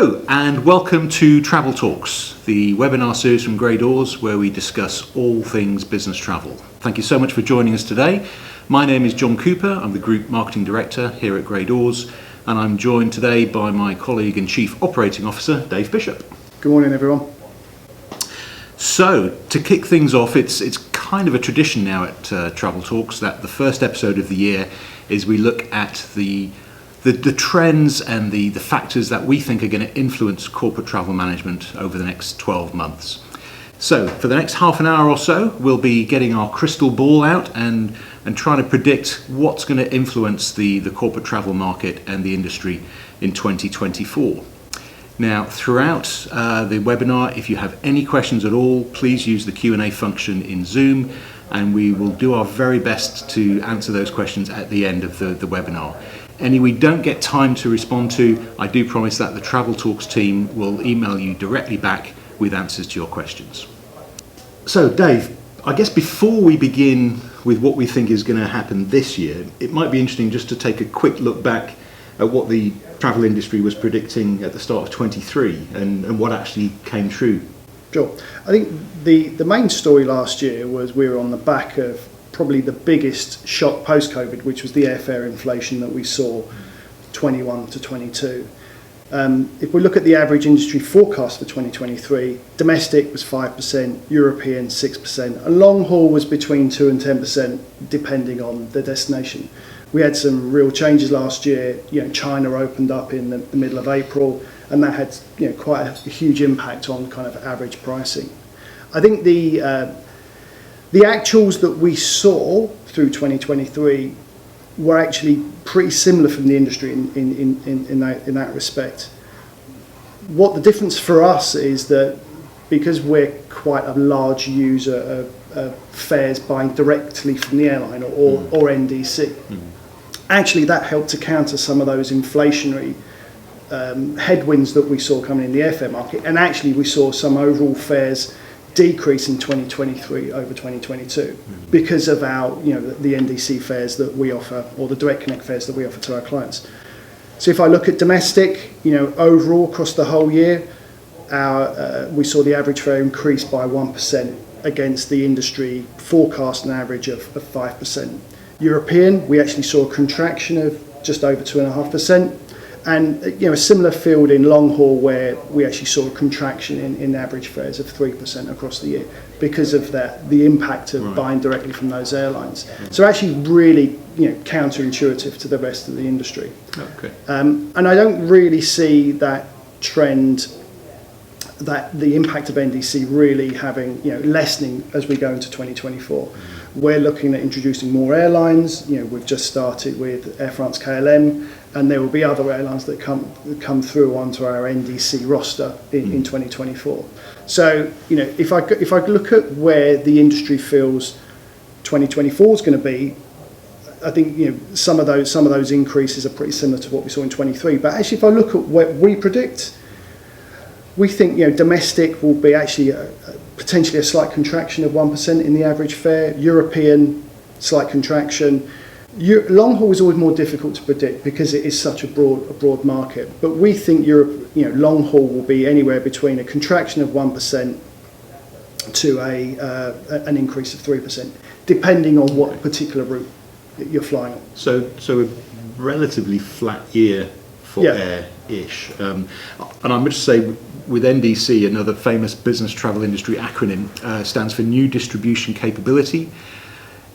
Hello and welcome to Travel Talks, the webinar series from Grey Doors where we discuss all things business travel. Thank you so much for joining us today. My name is John Cooper, I'm the Group Marketing Director here at Grey Doors, and I'm joined today by my colleague and Chief Operating Officer, Dave Bishop. Good morning everyone. So, to kick things off, it's kind of a tradition now at Travel Talks that the first episode of the year is we look at the trends and the factors that we think are going to influence corporate travel management over the next 12 months. So for the next half an hour or so, we'll be getting our crystal ball out and trying to predict what's going to influence the corporate travel market and the industry in 2024. Now, throughout the webinar, if you have any questions at all, please use the Q&A function in Zoom, and we will do our very best to answer those questions at the end of the webinar. Any we don't get time to respond to, I do promise that the Travel Talks team will email you directly back with answers to your questions. So Dave, I guess before we begin with what we think is going to happen this year, it might be interesting just to take a quick look back at what the travel industry was predicting at the start of 23 and what actually came true. Sure. I think the main story last year was we were on the back of probably the biggest shock post-COVID, which was the airfare inflation that we saw 21 to 22. If we look at the average industry forecast for 2023, domestic was 5%, European 6%, and long haul was between 2 and 10% depending on the destination. We had some real changes last year. China opened up in the middle of April, and that had quite a huge impact on kind of average pricing. I think the actuals that we saw through 2023 were actually pretty similar from the industry in that respect. What the difference for us is that because we're quite a large user of fares buying directly from the airline or NDC, actually that helped to counter some of those inflationary headwinds that we saw coming in the airfare market, and actually we saw some overall fares decrease in 2023 over 2022 because of our the NDC fares that we offer, or the direct connect fares that we offer to our clients. So if I look at domestic, overall across the whole year, we saw the average fare increase by 1% against the industry forecast an average of 5%. European, we actually saw a contraction of just over 2.5%. And a similar field in long haul where we actually saw a contraction in average fares of 3% across the year because of the impact of buying directly from those airlines. So actually really counterintuitive to the rest of the industry. Okay. And I don't really see that trend, that the impact of NDC really having lessening as we go into 2024. We're looking at introducing more airlines. We've just started with Air France KLM, and there will be other airlines that come through onto our NDC roster in 2024. So if I look at where the industry feels 2024 is going to be, I think some of those increases are pretty similar to what we saw in 23. But actually, if I look at what we predict, we think domestic will be actually potentially a slight contraction of 1% in the average fare. European, slight contraction. Long haul is always more difficult to predict because it is such a broad market. But we think Europe, long haul will be anywhere between a contraction of 1% to an increase of 3%, depending on what particular route you're flying on. So a relatively flat year for air-ish. And I must say, with NDC, another famous business travel industry acronym, stands for New Distribution Capability.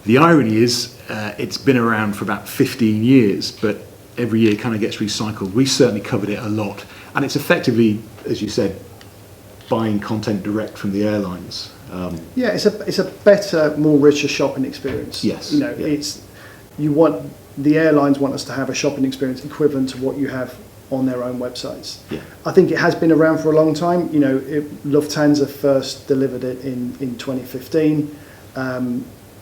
The irony is it's been around for about 15 years, but every year kind of gets recycled. We certainly covered it a lot. And it's effectively, as you said, buying content direct from the airlines. It's a better, more richer shopping experience. Yes. The airlines want us to have a shopping experience equivalent to what you have on their own websites. Yeah. I think it has been around for a long time. Lufthansa first delivered it in 2015.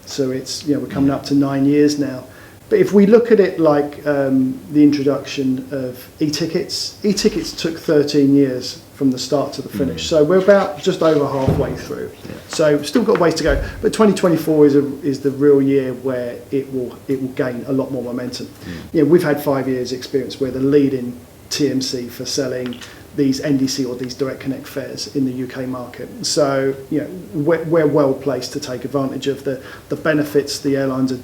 So it's we're coming up to 9 years now. But if we look at it like the introduction of e-tickets took 13 years from the start to the finish. So we're about just over halfway through. Yeah. So still got a ways to go. But 2024 is the real year where it will gain a lot more momentum. We've had 5 years experience. We're the leading TMC for selling these NDC or these direct connect fares in the UK market. So we're well placed to take advantage of the benefits the airlines are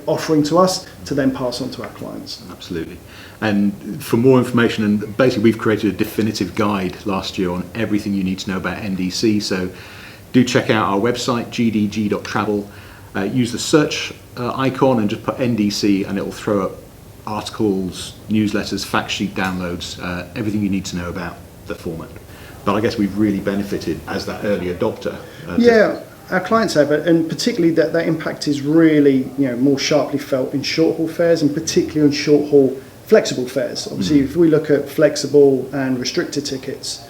offering to us to then pass on to our clients. Absolutely. And for more information, and basically we've created a definitive guide last year on everything you need to know about NDC. So do check out our website, gdg.travel. Use the search icon and just put NDC and it will throw up articles, newsletters, fact sheet downloads, everything you need to know about the format. But I guess we've really benefited as that early adopter. Our clients have it, and particularly that impact is really more sharply felt in short haul fares, and particularly on short haul flexible fares. Obviously, if we look at flexible and restricted tickets,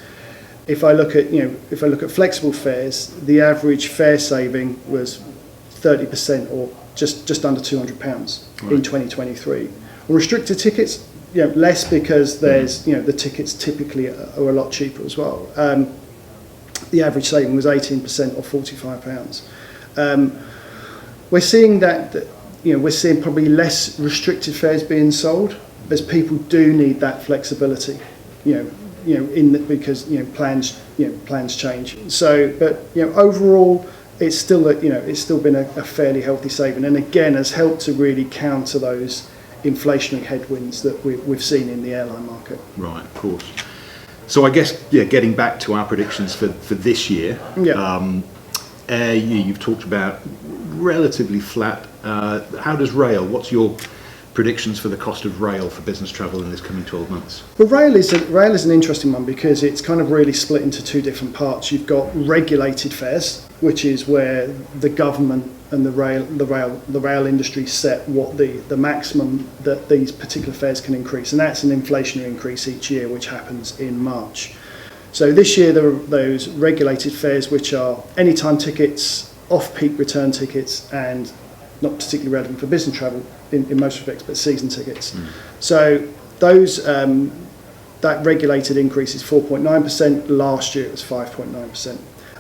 if I look at flexible fares, the average fare saving was 30% or just under £200 in 2023. On restricted tickets, less because there's the tickets typically are a lot cheaper as well. The average saving was 18% or £45. We're seeing we're seeing probably less restricted fares being sold as people do need that flexibility. Because plans change. So, but overall, it's still been a fairly healthy saving, and again has helped to really counter those inflationary headwinds that we've seen in the airline market. Right, of course. So I guess, getting back to our predictions for this year, you've talked about relatively flat. How does rail? What's your predictions for the cost of rail for business travel in this coming 12 months? Well, rail is an interesting one because it's kind of really split into two different parts. You've got regulated fares, which is where the government and the rail industry set what the maximum that these particular fares can increase, and that's an inflationary increase each year, which happens in March. So this year there are those regulated fares, which are anytime tickets, off-peak return tickets, and not particularly relevant for business travel in most respects, but season tickets. So those that regulated increase is 4.9%. Last year it was 5.9%.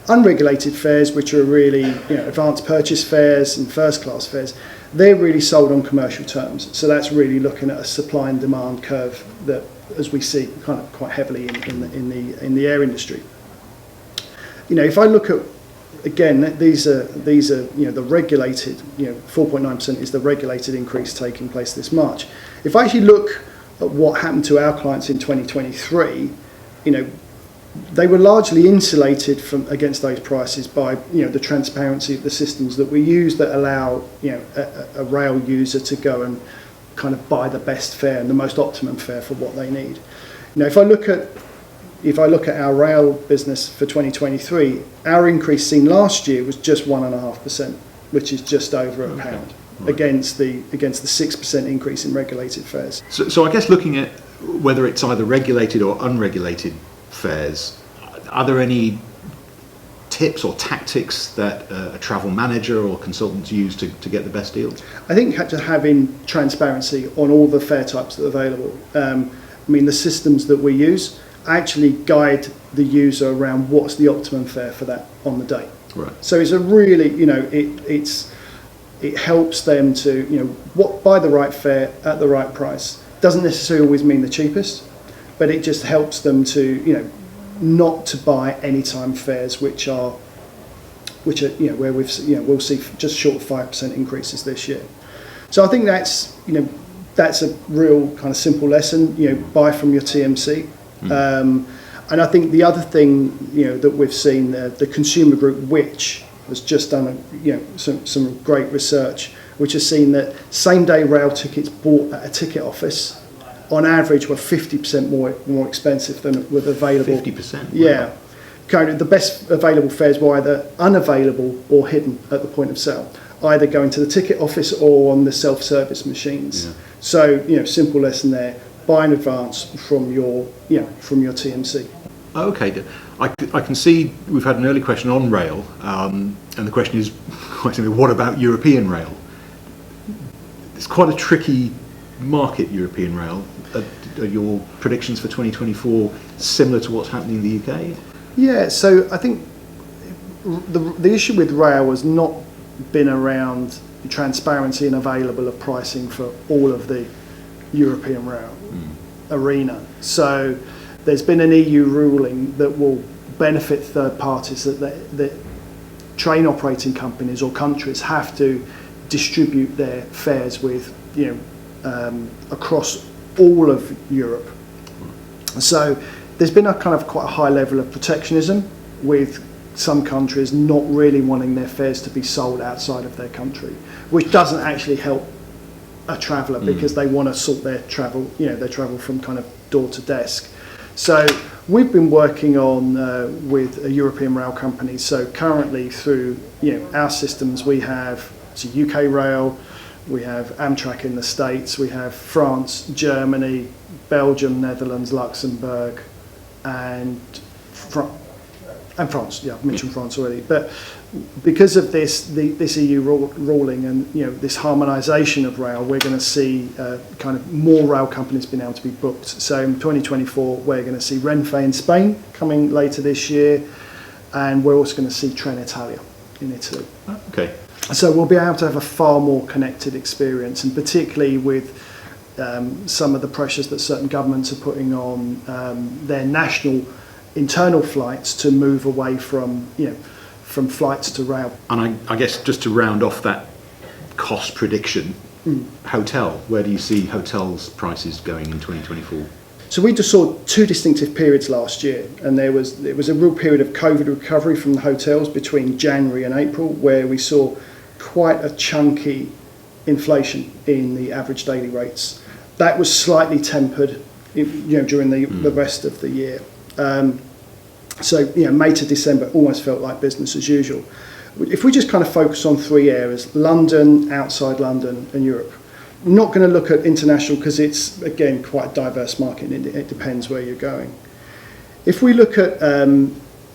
Unregulated fares, which are really advanced purchase fares and first class fares, they're really sold on commercial terms. So that's really looking at a supply and demand curve that, as we see, kind of quite heavily in the air industry. If I look at, again, these are the regulated, 4.9% is the regulated increase taking place this March. If I actually look at what happened to our clients in 2023, they were largely insulated against those prices by the transparency of the systems that we use that allow a rail user to go and kind of buy the best fare and the most optimum fare for what they need. If I look at our rail business for 2023, our increase seen last year was just 1.5%, which is just over £1, right, against the 6% increase in regulated fares. So I guess looking at whether it's either regulated or unregulated fares, are there any tips or tactics that a travel manager or consultants use to get the best deals? I think just having transparency on all the fare types that are available. The systems that we use actually guide the user around what's the optimum fare for that on the day. Right. So it's a really, it helps them to, buy the right fare at the right price. Doesn't necessarily always mean the cheapest, but it just helps them to, not to buy anytime fares which are where we'll see just short of 5% increases this year. So I think that's a real kind of simple lesson. Buy from your TMC. And I think the other thing that we've seen, the consumer group, which has just done some great research, which has seen that same day rail tickets bought at a ticket office on average were 50% more expensive than with available. 50%? Yeah. Kind of the best available fares were either unavailable or hidden at the point of sale, either going to the ticket office or on the self-service machines. Yeah. So, simple lesson there. Buy in advance from your TMC. Okay, I can see we've had an early question on rail, and the question is quite simply, what about European rail? It's quite a tricky market, European rail. Are your predictions for 2024 similar to what's happening in the UK? Yeah, so I think the issue with rail has not been around transparency and available of pricing for all of the European rail arena. So there's been an EU ruling that will benefit third parties, that train operating companies or countries have to distribute their fares with, across all of Europe. So there's been a kind of quite a high level of protectionism, with some countries not really wanting their fares to be sold outside of their country, which doesn't actually help a traveller, because they want to sort their travel from kind of door to desk. So we've been working on with a European rail company. So currently through our systems, we have UK Rail, we have Amtrak in the States, we have France, Germany, Belgium, Netherlands, Luxembourg, and France. Yeah, I've mentioned France already. But because of this EU ruling and this harmonisation of rail, we're going to see kind of more rail companies being able to be booked. So in 2024, we're going to see Renfe in Spain coming later this year, and we're also going to see Trenitalia in Italy. Okay. So we'll be able to have a far more connected experience, and particularly with some of the pressures that certain governments are putting on their national internal flights to move away from flights to rail. And I guess just to round off that cost prediction, hotel, where do you see hotels prices going in 2024? So we just saw two distinctive periods last year, and it was a real period of COVID recovery from the hotels between January and April, where we saw quite a chunky inflation in the average daily rates. That was slightly tempered during the rest of the year. So May to December almost felt like business as usual. If we just kind of focus on three areas: London, outside London, and Europe. I'm not going to look at international because it's, again, quite a diverse market, and it depends where you're going. If we look at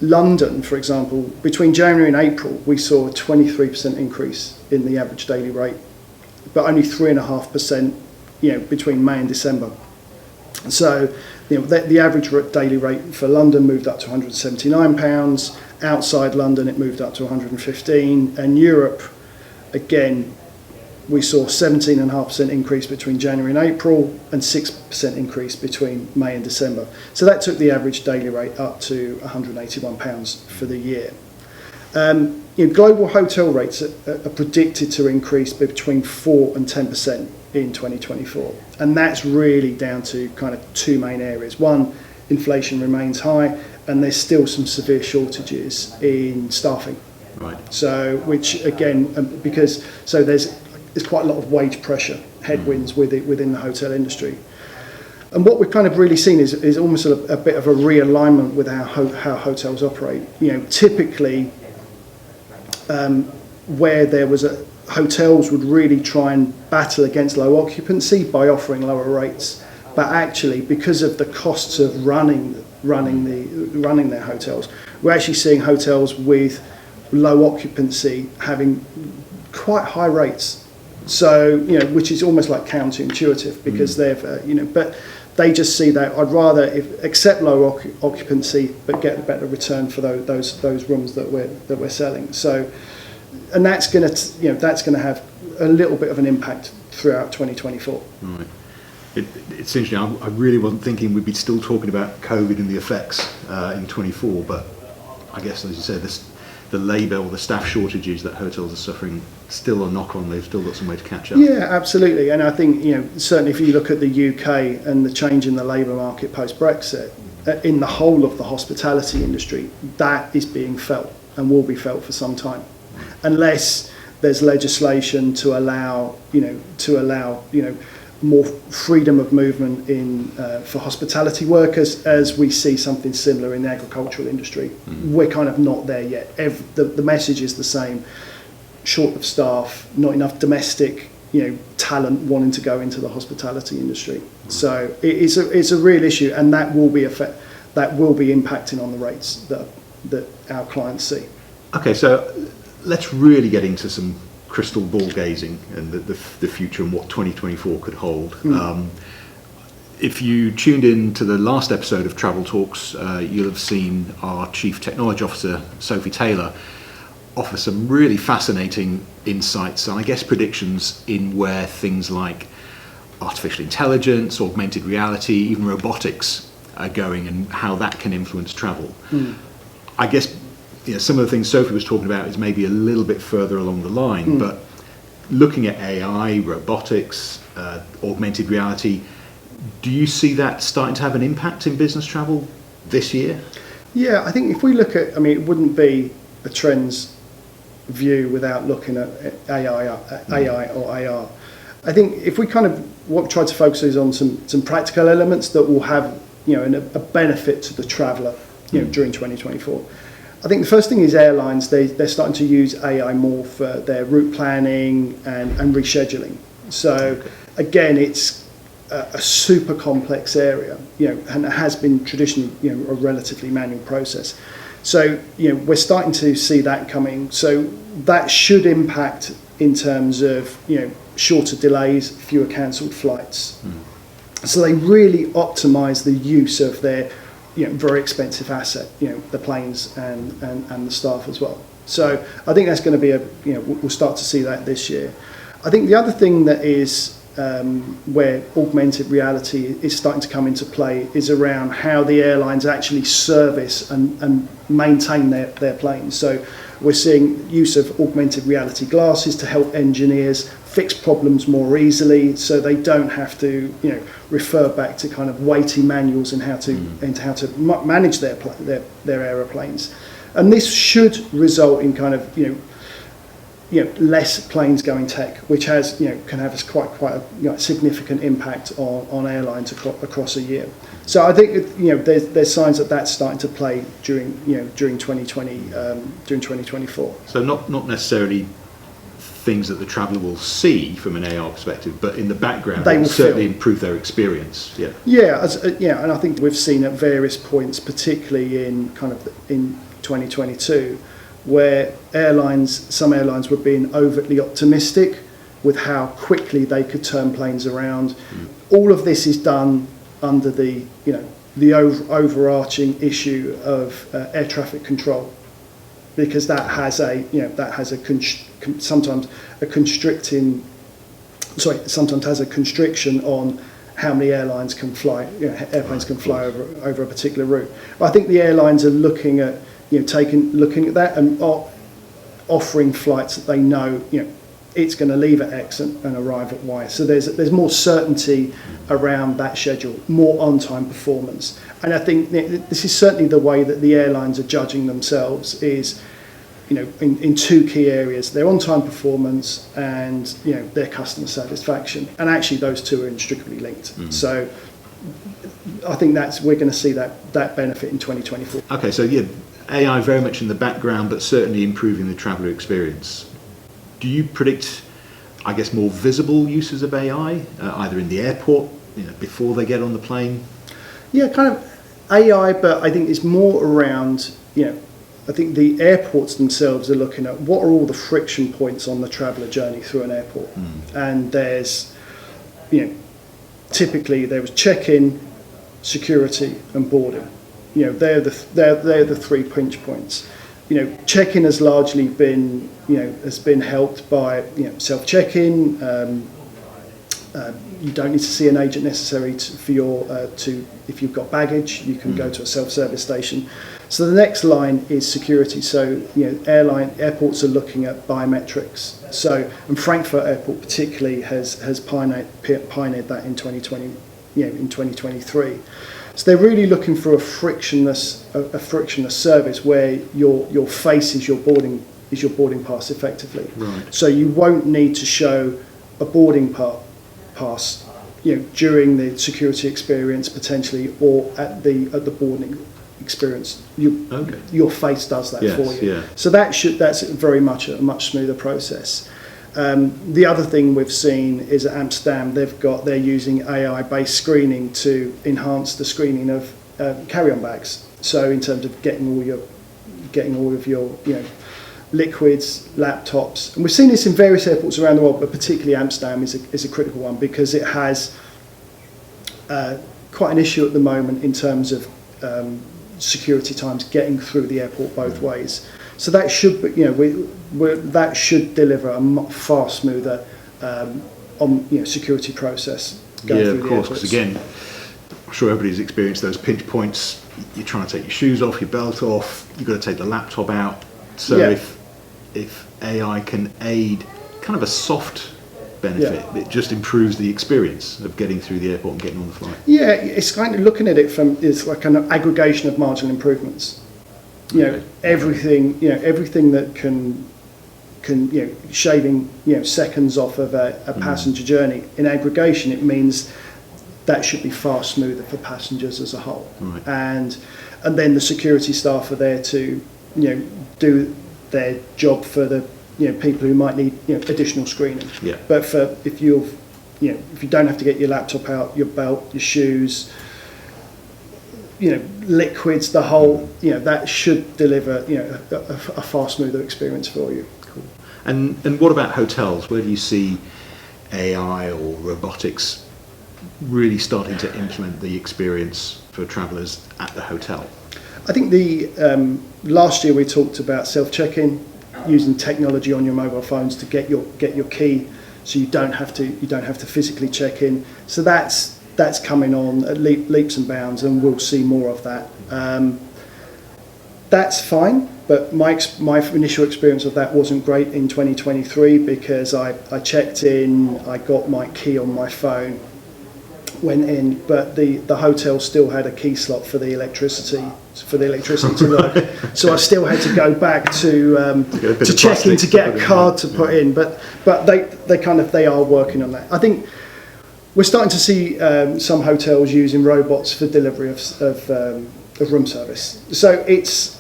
London, for example, between January and April, we saw a 23% increase in the average daily rate, but only 3.5% between May and December. So the average daily rate for London moved up to £179. Outside London, it moved up to 115. And Europe, again, we saw 17.5% increase between January and April, and 6% increase between May and December. So that took the average daily rate up to £181 for the year. Global hotel rates are predicted to increase between 4 and 10% in 2024. And that's really down to kind of two main areas. One, inflation remains high, and there's still some severe shortages in staffing. Right. So, which again, there's quite a lot of wage pressure, headwinds within the hotel industry. And what we've kind of really seen is almost a bit of a realignment with how hotels operate. Typically, where there was hotels would really try and battle against low occupancy by offering lower rates, but actually, because of the costs of running their hotels, we're actually seeing hotels with low occupancy having quite high rates. So, which is almost like counterintuitive, because but they just see that I'd rather accept low occupancy but get a better return for those rooms that we're selling. So, and that's going to have a little bit of an impact throughout 2024. Right. It's interesting. I really wasn't thinking we'd be still talking about COVID and the effects in 24, but I guess, as you said, the labour or the staff shortages that hotels are suffering still a knock on. They've still got some way to catch up. Yeah, absolutely. And I think certainly if you look at the UK and the change in the labour market post Brexit, in the whole of the hospitality industry, that is being felt and will be felt for some time, unless there's legislation to allow more freedom of movement for hospitality workers, as we see something similar in the agricultural industry. We're kind of not there yet. The message is the same: short of staff, not enough domestic talent wanting to go into the hospitality industry. So it's a real issue, and that will be impacting on the rates that our clients see. Okay, so let's really get into some crystal ball gazing and the future and what 2024 could hold. If you tuned in to the last episode of Travel Talks, you'll have seen our Chief Technology Officer, Sophie Taylor, offer some really fascinating insights and I guess predictions in where things like artificial intelligence, augmented reality, even robotics going and how that can influence travel. I guess some of the things Sophie was talking about is maybe a little bit further along the line, but looking at AI, robotics, augmented reality, do you see that starting to have an impact in business travel this year? Yeah, I think if we look at, it wouldn't be a trends view without looking at AI or AR. I think if we what we try to focus is on some practical elements that will have a benefit to the traveller during 2024. I think the first thing is airlines. They're starting to use AI more for their route planning and rescheduling. So again, it's a super complex area, and it has been traditionally a relatively manual process. So we're starting to see that coming. So that should impact in terms of shorter delays, fewer cancelled flights. So they really optimise the use of their very expensive asset, the planes and the staff as well. So I think that's going to be we'll start to see that this year. I think the other thing that is where augmented reality is starting to come into play is around how the airlines actually service and maintain their planes. So we're seeing use of augmented reality glasses to help engineers fix problems more easily, so they don't have to refer back to kind of weighty manuals and how to manage their aeroplanes. And this should result in kind of less planes going tech, which has can have quite a significant impact on airlines across a year. So I think there's signs that that's starting to play during 2024. So not necessarily things that the traveller will see from an AR perspective, but in the background they will certainly improve their experience. And I think we've seen at various points, particularly in 2022, where some airlines were being overtly optimistic with how quickly they could turn planes around. All of this is done under the overarching issue of air traffic control, because that has sometimes has a constriction on how many airplanes can fly over a particular route. But I think the airlines are looking at looking at that and offering flights that they know it's going to leave at X and arrive at Y. So there's more certainty around that schedule, more on-time performance. And I think this is certainly the way that the airlines are judging themselves is, in two key areas: their on-time performance and their customer satisfaction. And actually, those two are inextricably linked. So I think we're going to see that benefit in 2024. Okay, so AI very much in the background, but certainly improving the traveller experience. Do you predict, I guess, more visible uses of AI, either in the airport, before they get on the plane? Yeah, kind of AI, but I think it's more around, I think the airports themselves are looking at what are all the friction points on the traveller journey through an airport. And there's, typically there was check-in, security and boarding. They're the three pinch points. Check-in has largely been helped by self-check-in. You don't need to see an agent necessarily if you've got baggage, you can go to a self-service station. So the next line is security. So airports are looking at biometrics. So and Frankfurt Airport particularly has pioneered that in 2023. So they're really looking for a frictionless service where your face is your boarding pass effectively. Right. So you won't need to show a boarding pass, during the security experience potentially, or at the boarding experience. Your face does that for you. Yeah. So that's very much a much smoother process. The other thing we've seen is at Amsterdam, they're using AI-based screening to enhance the screening of carry-on bags. So in terms of getting all of your liquids, laptops, and we've seen this in various airports around the world, but particularly Amsterdam is a critical one because it has quite an issue at the moment in terms of security times getting through the airport both ways. So that should, that should deliver a far smoother security process going through the airports. Because again, I'm sure everybody's experienced those pinch points. You're trying to take your shoes off, your belt off, you've got to take the laptop out. So if AI can aid kind of a soft benefit, it just improves the experience of getting through the airport and getting on the flight. Yeah, it's kind of looking at it from, it's like an aggregation of marginal improvements. Everything that can shaving seconds off of a passenger journey. In aggregation, it means that should be far smoother for passengers as a whole. Right. And then the security staff are there to do their job for the people who might need additional screening. Yeah. But if you don't have to get your laptop out, your belt, your shoes, liquids, the whole, that should deliver a far smoother experience for you. Cool. And what about hotels? Where do you see AI or robotics really starting to implement the experience for travellers at the hotel? I think the last year we talked about self-check-in, using technology on your mobile phones to get your key, so you don't have to physically check in. So that's coming on at leaps and bounds, and we'll see more of that. That's fine, but my initial experience of that wasn't great in 2023 because I checked in, I got my key on my phone, went in, but the hotel still had a key slot for the electricity to work. So I still had to go back to check in to get a card to put in. But they are working on that. I think we're starting to see some hotels using robots for delivery of room service. So it's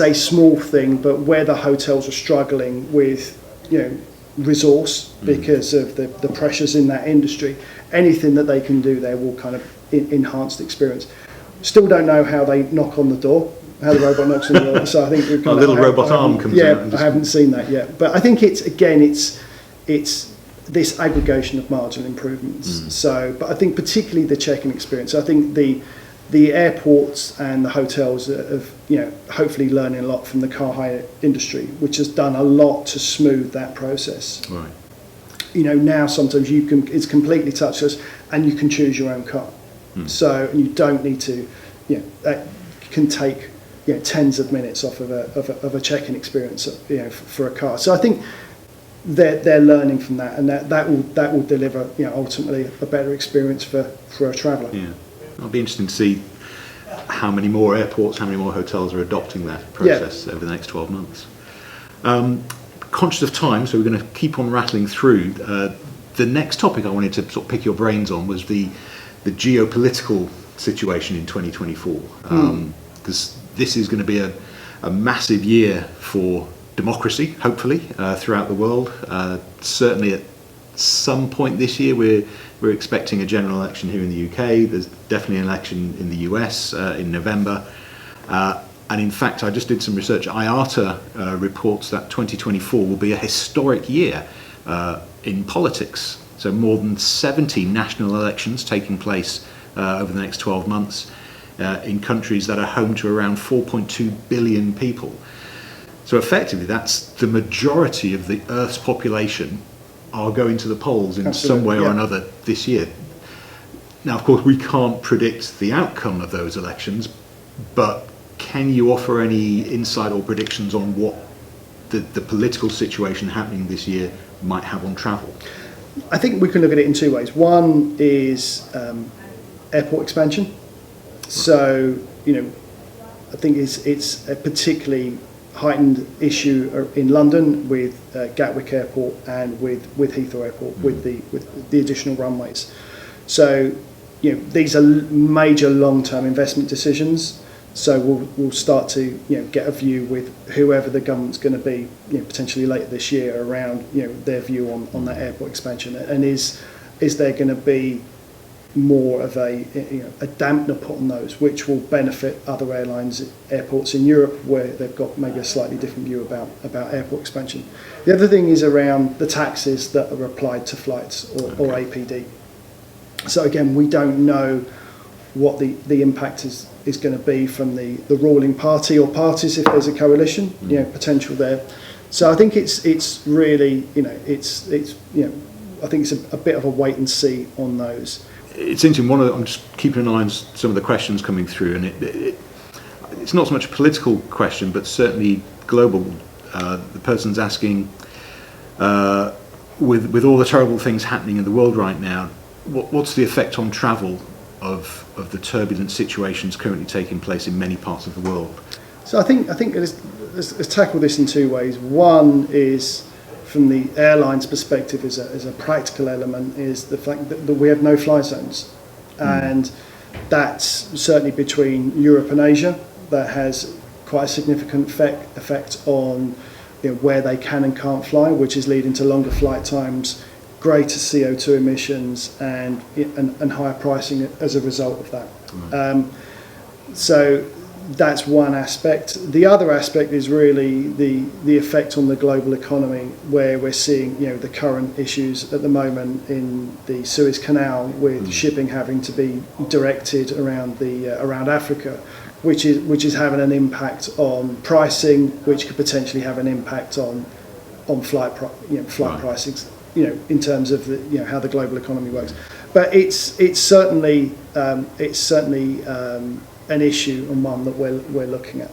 a small thing, but where the hotels are struggling with resource because of the pressures in that industry, anything that they can do there will kind of enhance the experience. Still don't know how they knock on the door, how the robot knocks on the door. So I think we've got a little robot arm comes out. Yeah, I haven't seen that yet, but I think it's this aggregation of marginal improvements. So, but I think particularly the check-in experience. I think the airports and the hotels have hopefully learning a lot from the car hire industry, which has done a lot to smooth that process. Right. Now sometimes it's completely touchless and you can choose your own car. So you don't need to, that can take tens of minutes off of a check-in experience, for a car. So I think they're learning from that, and that will deliver ultimately a better experience for a traveller. Yeah, it'll be interesting to see how many more airports, how many more hotels are adopting that process over the next 12 months. Conscious of time, so we're going to keep on rattling through. The next topic I wanted to sort of pick your brains on was the geopolitical situation in 2024, because this is going to be a massive year for democracy, hopefully, throughout the world. Certainly at some point this year we're expecting a general election here in the UK. There's definitely an election in the US in November. And in fact, I just did some research. IATA reports that 2024 will be a historic year in politics. So more than 70 national elections taking place over the next 12 months in countries that are home to around 4.2 billion people. So effectively, that's the majority of the Earth's population are going to the polls in some way or another this year. Now, of course, we can't predict the outcome of those elections, but can you offer any insight or predictions on what the political situation happening this year might have on travel? I think we can look at it in two ways. One is airport expansion. So, I think it's a particularly heightened issue in London with Gatwick Airport and with Heathrow Airport with the additional runways. So, these are major long-term investment decisions. So we'll start to get a view with whoever the government's going to be potentially later this year around their view on that airport expansion, and is there going to be more of a dampener put on those, which will benefit other airports in Europe where they've got maybe a slightly different view about airport expansion. The other thing is around the taxes that are applied to flights or APD. So again, we don't know what the impact is going to be from the ruling party or parties if there's a coalition, potential there. So I think it's really, I think it's a bit of a wait and see on those. it's interesting. I'm just keeping an eye on some of the questions coming through, and it's not so much a political question, but certainly global. The person's asking, with all the terrible things happening in the world right now, what's the effect on travel of the turbulent situations currently taking place in many parts of the world? So I think let's tackle this in two ways. One is from the airline's perspective, as a practical element, is the fact that we have no fly zones, and that's certainly between Europe and Asia. That has quite a significant effect on where they can and can't fly, which is leading to longer flight times, greater CO2 emissions, and higher pricing as a result of that. So that's one aspect. The other aspect is really the effect on the global economy, where we're seeing the current issues at the moment in the Suez Canal, with shipping having to be directed around Africa, which is having an impact on pricing, which could potentially have an impact on flight pricings, in terms of how the global economy works. But it's certainly an issue, and one that we're looking at.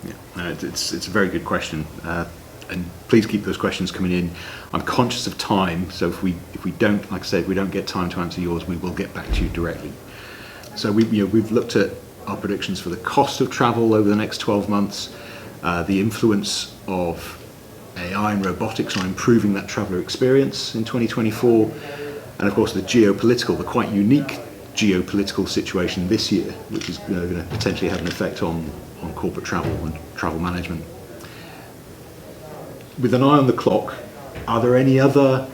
Yeah, no, it's a very good question, and please keep those questions coming in. I'm conscious of time, so if we don't, like I said, if we don't get time to answer yours, we will get back to you directly. So we've looked at our predictions for the cost of travel over the next 12 months, the influence of AI and robotics on improving that traveller experience in 2024, and of course the quite unique geopolitical situation this year, which is going to potentially have an effect on corporate travel and travel management. With an eye on the clock, are there any other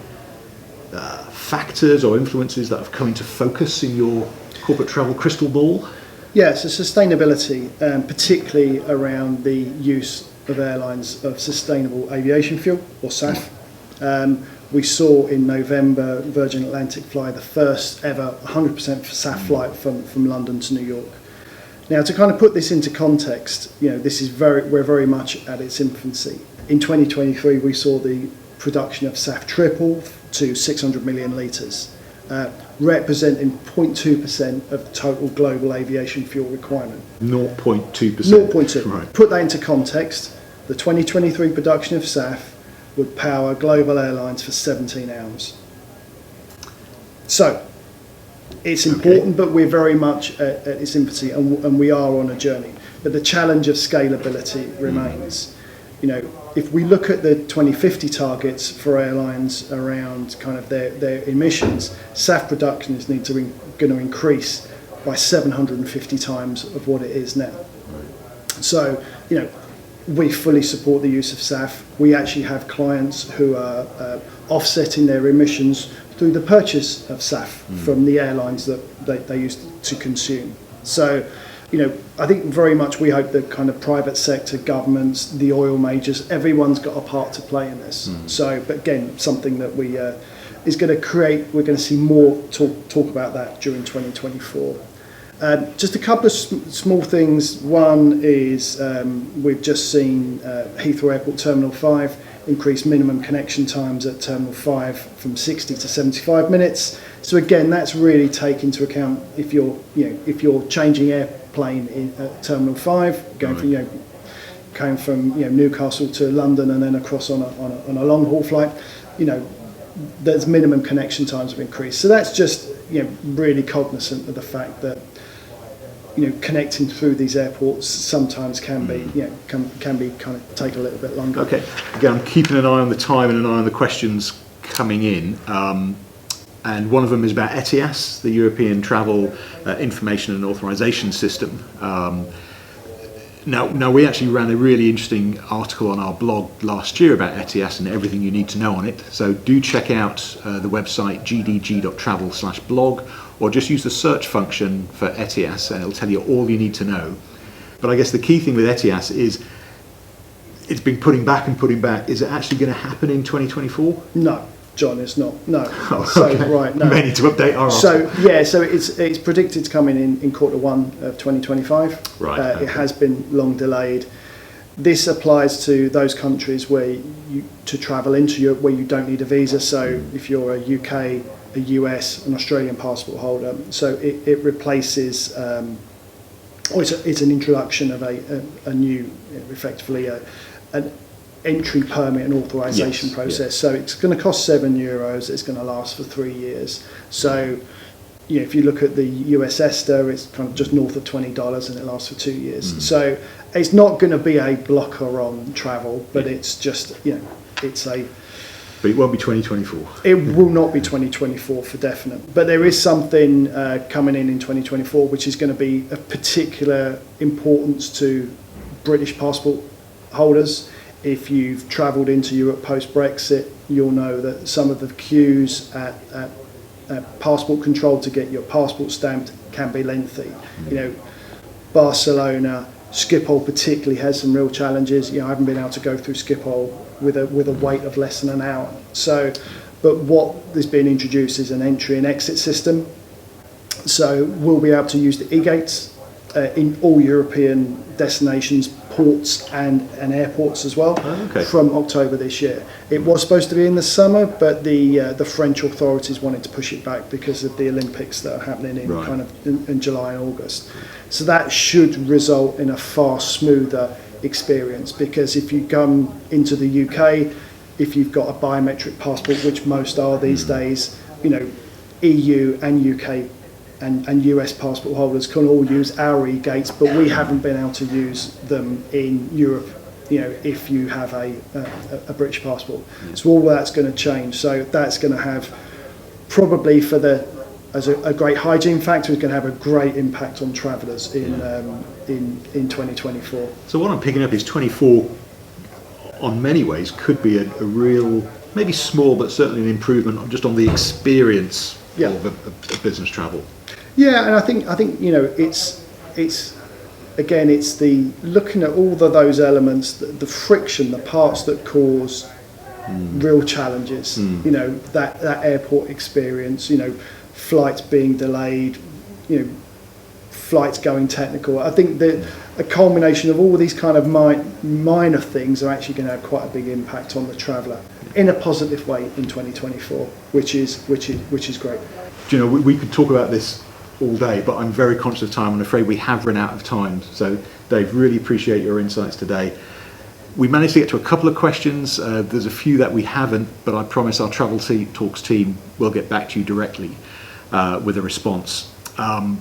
factors or influences that have come into focus in your corporate travel crystal ball? Yeah, so sustainability, particularly around the use of airlines of sustainable aviation fuel, or SAF. We saw in November Virgin Atlantic fly the first ever 100% SAF flight from London to New York. Now, to kind of put this into context, this is we're very much at its infancy. In 2023, we saw the production of SAF triple to 600 million litres, representing 0.2% of the total global aviation fuel requirement. 0.2%. 0.2. Right. Put that into context, the 2023 production of SAF would power global airlines for 17 hours. So, it's important, but we're very much at its infancy, and we are on a journey. But the challenge of scalability remains. If we look at the 2050 targets for airlines around kind of their emissions, SAF production is going to increase by 750 times of what it is now. So, we fully support the use of SAF. We actually have clients who are offsetting their emissions through the purchase of SAF from the airlines that they used to consume. So, I think very much we hope that kind of private sector, governments, the oil majors, everyone's got a part to play in this. So, but again, something that we is going to create. We're going to see more talk about that during 2024. Just a couple of small things. One is we've just seen Heathrow Airport Terminal 5 increase minimum connection times at Terminal 5 from 60 to 75 minutes. So again, that's really take into account if you're changing airplane at Terminal 5, going from Newcastle to London and then across on a long haul flight, there's minimum connection times have increased. So that's just really cognizant of the fact that connecting through these airports sometimes can be kind of take a little bit longer. Okay, again, I'm keeping an eye on the time and an eye on the questions coming in, and one of them is about ETIAS, the European Travel Information and Authorization System. Now we actually ran a really interesting article on our blog last year about ETIAS and everything you need to know on it. So do check out the website gdg.travel/blog, or just use the search function for ETIAS and it'll tell you all you need to know. But I guess the key thing with ETIAS is it's been putting back. Is it actually going to happen in 2024? No, John, it's not. No. Oh, so okay. Right, no. You may need to update our article. So it's predicted to come in quarter one of 2025. Right. It has been long delayed. This applies to those countries to travel into Europe where you don't need a visa. So if you're a UK, a US, an Australian passport holder, so it replaces, it's an introduction of a new, effectively an entry permit and authorisation process. Yes. So it's going to cost €7. It's going to last for 3 years. So if you look at the US ESTA, it's kind of just north of $20 and it lasts for 2 years. So it's not going to be a blocker on travel, but it's just, it's a... But it won't be 2024. It will not be 2024 for definite. But there is something coming in 2024 which is going to be of particular importance to British passport holders. If you've travelled into Europe post-Brexit, you'll know that some of the queues at passport control to get your passport stamped can be lengthy. Barcelona, Schiphol particularly has some real challenges. I haven't been able to go through Schiphol with a wait of less than an hour. So, but what is being introduced is an entry and exit system. So we'll be able to use the e-gates in all European destinations, ports and airports as well from October this year. It was supposed to be in the summer, but the French authorities wanted to push it back because of the Olympics that are happening in July and August. So that should result in a far smoother experience, because if you come into the UK, if you've got a biometric passport, which most are these days, EU and UK and US passport holders can all use our e-gates, but we haven't been able to use them in Europe, if you have a British passport. So all that's going to change. So that's going to have probably as a great hygiene factor, is going to have a great impact on travellers in 2024. So what I'm picking up is 24, on many ways, could be a real, maybe small, but certainly an improvement on the experience of business travel. Yeah, and I think it's again, it's the looking at all of those elements, the friction, the parts that cause real challenges. That airport experience. Flights being delayed, flights going technical. I think that a culmination of all these kind of minor things are actually going to have quite a big impact on the traveller in a positive way in 2024, which is great. We could talk about this all day, but I'm very conscious of time. I'm afraid we have run out of time. So, Dave, really appreciate your insights today. We managed to get to a couple of questions. There's a few that we haven't, but I promise our Travel Talks team will get back to you directly with a response. I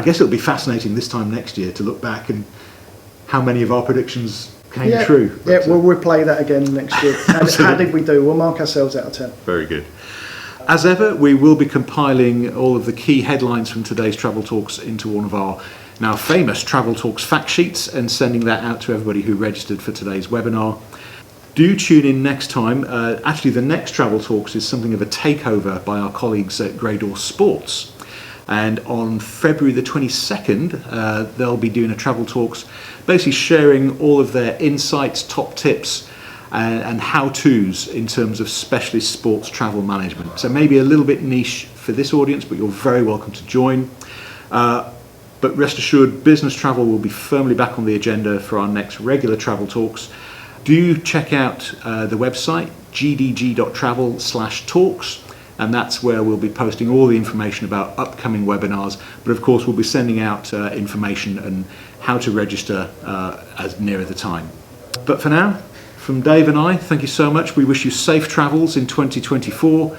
guess it'll be fascinating this time next year to look back and how many of our predictions came true. But, we'll replay that again next year. How did we do? We'll mark ourselves out of 10. Very good. As ever, we will be compiling all of the key headlines from today's Travel Talks into one of our now famous Travel Talks fact sheets and sending that out to everybody who registered for today's webinar. Do tune in next time. Actually, the next Travel Talks is something of a takeover by our colleagues at Grey Door Sports. And on February the 22nd, they'll be doing a Travel Talks, basically sharing all of their insights, top tips, and how-tos in terms of specialist sports travel management. So maybe a little bit niche for this audience, but you're very welcome to join. But rest assured, business travel will be firmly back on the agenda for our next regular Travel Talks. Do check out the website, gdg.travel/talks, and that's where we'll be posting all the information about upcoming webinars. But of course, we'll be sending out information and how to register as nearer the time. But for now, from Dave and I, thank you so much. We wish you safe travels in 2024,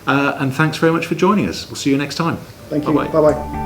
and thanks very much for joining us. We'll see you next time. Thank you. Bye-bye. Bye-bye.